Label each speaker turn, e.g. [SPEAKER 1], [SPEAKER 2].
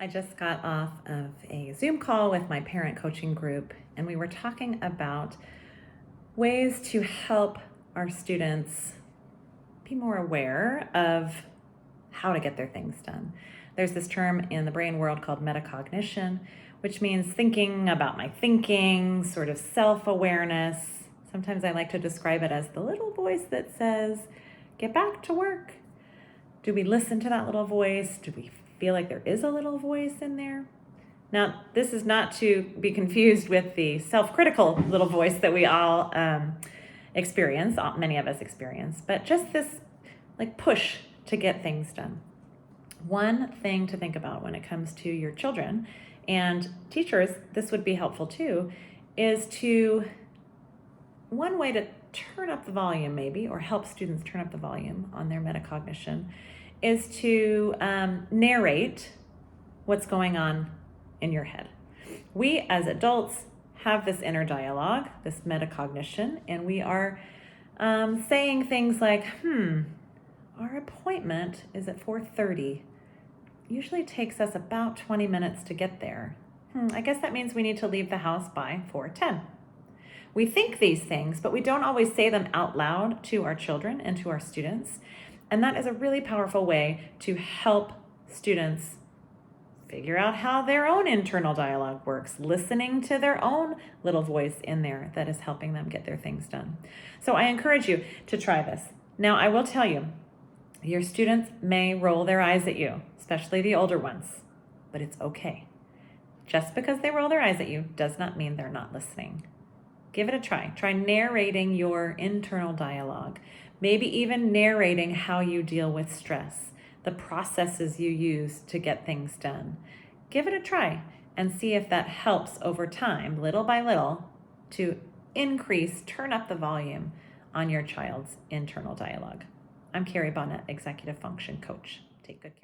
[SPEAKER 1] I just got off of a Zoom call with my parent coaching group, and we were talking about ways to help our students be more aware of how to get their things done. There's this term in the brain world called metacognition, which means thinking about my thinking, sort of self-awareness. Sometimes I like to describe it as the little voice that says, get back to work. Do we listen to that little voice? Do we feel like there is a little voice in there? Now, this is not to be confused with the self-critical little voice that we all experience, many of us experience, but just this like push to get things done. One thing to think about when it comes to your children, and teachers, this would be helpful too, is one way to turn up the volume maybe, or help students turn up the volume on their metacognition, is to narrate what's going on in your head. We as adults have this inner dialogue, this metacognition, and we are saying things like, our appointment is at 4:30. Usually takes us about 20 minutes to get there. I guess that means we need to leave the house by 4:10. We think these things, but we don't always say them out loud to our children and to our students. And that is a really powerful way to help students figure out how their own internal dialogue works, listening to their own little voice in there that is helping them get their things done. So I encourage you to try this. Now, I will tell you, your students may roll their eyes at you, especially the older ones, but it's okay. Just because they roll their eyes at you does not mean they're not listening. Give it a try. Try narrating your internal dialogue, maybe even narrating how you deal with stress, the processes you use to get things done. Give it a try and see if that helps over time, little by little, to turn up the volume on your child's internal dialogue. I'm Carrie Bonnett, Executive Function Coach. Take good care.